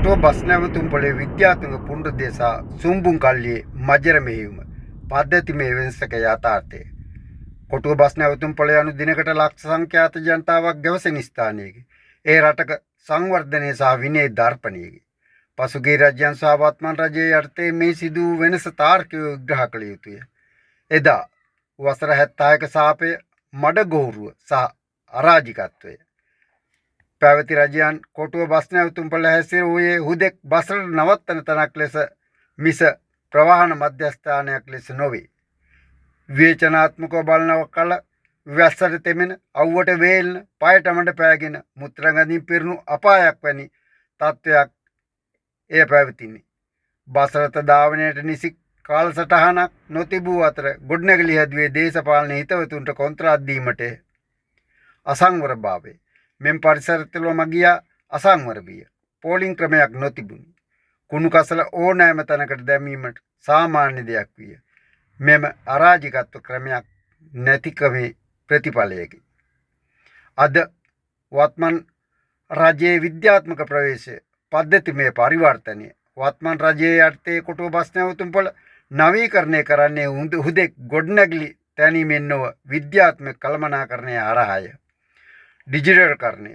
කොටුව bus නැවතුම්පොලේ විද්‍යාත්මක පුනරුද්දේශ සුම්බුන් කල්ලියේ මජර මෙහෙයුම පද්ධතිමය වෙනසක යථාර්ථය. කොටුව bus නැවතුම්පොලේ අනු දිනකට ලක්ෂ සංඛ්‍යාත ජනතාවක් ගැවසෙන ස්ථානයකි. ඒ රටක සංවර්ධනය සහ විනය දර්පණයකි. පසුගිය රජයන් සහ වත්මන් රජයේ යටතේ මේ සිදු වෙනස තාර්කිකව විග්‍රහ කළ යුතුය. එදා වසර 70ක සාපය මඩගෝරුව සහ අරාජිකත්වය පැවති රජයන් කොටුව බස් නැවතුම්පොළ හැසිරුවේ හුදෙක් බස්වල නවත්තන තැනක් ලෙස මිස ප්‍රවාහන මධ්‍යස්ථානයක් ලෙස නොවේ. විවේචනාත්මකව බලන කල වැස්සට තෙමෙන අවුවට වේල්න පයට මඩ පෑගෙන මුත්‍රාගඳින් පිරුණු අපායක් වැනි තත්ත්වයක් එය පැවතින්නේ. බස්රථ ධාවනයට නිසි කාලසටහනක් නොතිබූ අතර ගොඩනැගිලි හැදුවේ දේශපාලන හිතවතුන්ට කොන්ත්‍රාත් දීමට අසංවර භාවය. මෙම පරිසරතුල මගියා අසංවර විය. පෝලිං ක්‍රමයක් නොතිබුණි. කුණු කසල ඕනෑම තැනකට දැමීමට සාමාන්‍ය දෙයක් විය. මෙම අරාජිකත්ව ක්‍රමයක් නැතිකමේ ප්‍රතිඵලයකි. අද වත්මන් රජයේ විද්‍යාත්මක ප්‍රවේශය පද්ධතිමය පරිවර්තනය වත්මන් රජයේ යටතේ කොටුව බස් නැවතුම්පොළ නවීකරණය කරන්නේ හුදෙක් ගොඩනැගිලි තැනීමෙන් නොව විද්‍යාත්මක කළමනාකරණය හරහාය. ඩිජිටල් කරණය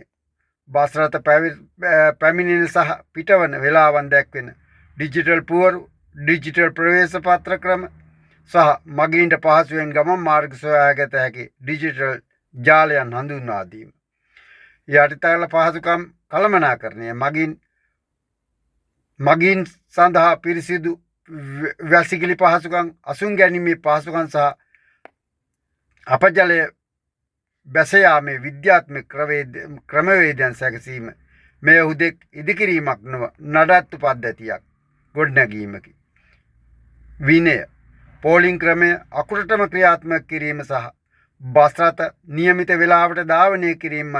බස් රථ පැමිණෙන සහ පිටවන වේලාවන් දැක්වෙන ඩිජිටල් පුවරු ඩිජිටල් ප්‍රවේශ පත්‍ර ක්‍රම සහ මගීන්ට පහසුවෙන් ගමන් මාර්ග සොයාගත හැකි ඩිජිටල් ජාලයන් හඳුන්වා දීම. යටිතල පහසුකම් කළමනාකරණය මගීන් සඳහා පිරිසිදු වැසිකිලි පහසුකම් අසුන් ගැනීමේ පහසුකම් සහ අපජලය බැස යාමේ විද්‍යාත්මක ක්‍රමවේදයන් සැකසීම මේ හුදෙක් ඉදිකිරීමක් නොව නඩත්තු පද්ධතියක් ගොඩනැගීමකි. විනය පෝලිං ක්‍රමය අකුරටම ක්‍රියාත්මක කිරීම සහ බස් රථ නියමිත වේලාවට ධාවනය කිරීම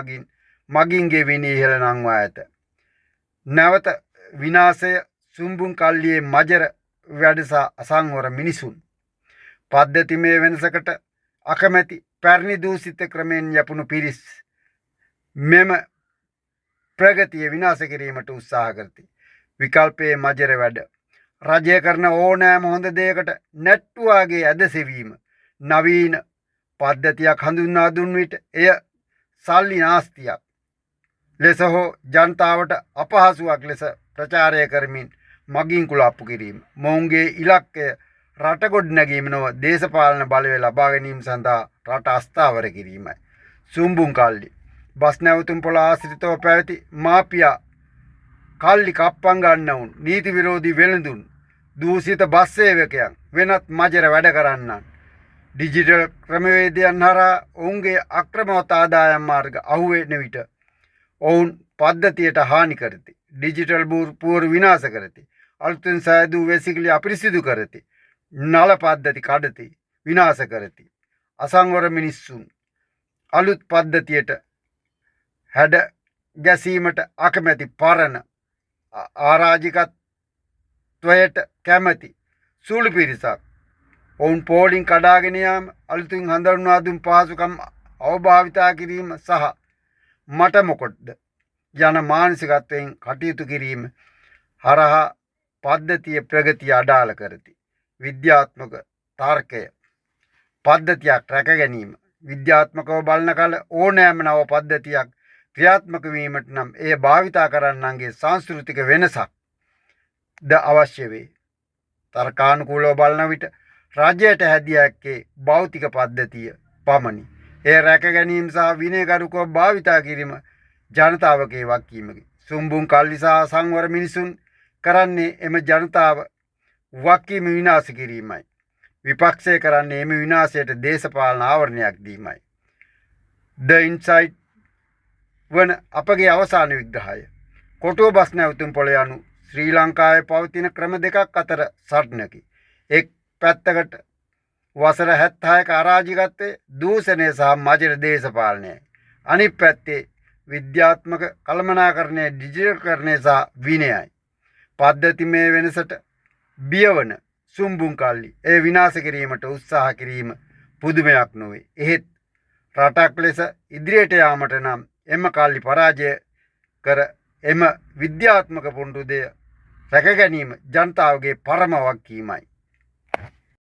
මගින්ගේ විනය ඉහළ නංවා ඇත. නැවත විනාශය සුම්බුන් කල්ලියේ මජර වැඩස අසංවර මිනිසුන් පද්ධතිමය වෙනසකට අකමැති පැරණි දූෂිත ක්‍රමයෙන් යපුණු පිරිස් මෙම ප්‍රගතිය විනාශ කිරීමට උත්සාහ කරති. විකල්පයේ මජර වැඩ රජය කරන ඕනෑම හොඳ දෙයකට නැට්ටුවාගේ ඇද සෙවීම නවීන පද්ධතියක් හඳුන්වා දුන් විට එය සල්ලි නාස්තියක් ලෙස හෝ ජනතාවට අපහසුවක් ලෙස ප්‍රචාරය කරමින් මගින් කුලප්පු කිරීම මොවුන්ගේ ඉලක්කය රට ගොඩනැගීම නොව දේශපාලන බලය ලබා ගැනීම සඳහා රට අස්ථාවර කිරීමයි. සුම්බුන් කල්ලි බස් නැවතුම්පොළ ආශ්‍රිතව පැවති මාපියා කල්ලි කප්පම් ගන්නවුන් නීති විරෝධී වෙළඳුන් දූෂිත බස් සේවකයන් වෙනත් මජර වැඩ කරන්නන් ඩිජිටල් ක්‍රමවේදයන් හරහා ඔවුන්ගේ අක්‍රමවත් ආදායම් මාර්ග අහුවෙන විට ඔවුන් පද්ධතියට හානි කරති. ඩිජිටල් පුවරු විනාශ කරති. අලුතින් සෑදූ වැසිකිලි අපිරිසිදු කරති. නල පද්ධති කඩති විනාශ කරති. අසංවර මිනිස්සුන් අලුත් පද්ධතියට හැඩ ගැසීමට අකමැති පරණ ආරාජිකත්වයට කැමැති සුළු පිරිසක් ඔවුන් පෝලිං කඩාගෙන යාම අලුතින් හඳුන්වා දුන් පහසුකම් අවභාවිතා කිරීම සහ මට මොකොටද යන මානසිකත්වයෙන් කටයුතු කිරීම හරහා පද්ධතිය ප්‍රගතිය අඩාල කරති. විද්‍යාත්මක තර්කය පද්ධතියක් රැක ගැනීම විද්‍යාත්මකව බලන කල ඕනෑම නව පද්ධතියක් ක්‍රියාත්මක වීමට නම් එය භාවිතා කරන්නන්ගේ සංස්කෘතික වෙනසක් ද අවශ්‍ය වේ. තර්කානුකූලව බලන විට රජයට හැදිය හැක්කේ භෞතික පද්ධතිය පමණි. එය රැක ගැනීම සහ විනයගරුකව භාවිතා කිරීම ජනතාවගේ වගකීමකි. සුම්බුන් කල්ලි සහ සංවර මිනිසුන් කරන්නේ එම ජනතාව වගකීම විනාශ කිරීමයි. විපක්ෂය කරන්නේ එම විනාශයට දේශපාලන ආවරණයක් දීමයි. ද ඉන්සයිට් වන අපගේ අවසාන විග්‍රහය කොටුව බස් නැවතුම්පොළ යනු ශ්‍රී ලංකාවේ පවතින ක්‍රම දෙකක් අතර සටනකි. එක් පැත්තකට වසර 76ක අරාජිකත්වයේ දූෂණය සහ මජර දේශපාලනයයි. අනිත් පැත්තේ විද්‍යාත්මක කළමනාකරණය ඩිජිටල්කරණය සහ විනයයි. පද්ධතිමය වෙනසට බියවන සුම්බුන් කල්ලි ඒ විනාශ කිරීමට උත්සාහ කිරීම පුදුමයක් නොවේ. එහෙත් රටක් ලෙස ඉදිරියට යාමට නම් එම කල්ලි පරාජය කර එම විද්‍යාත්මක පුරුදු දෙය රැක ගැනීම ජනතාවගේ පරම වගකීමයි.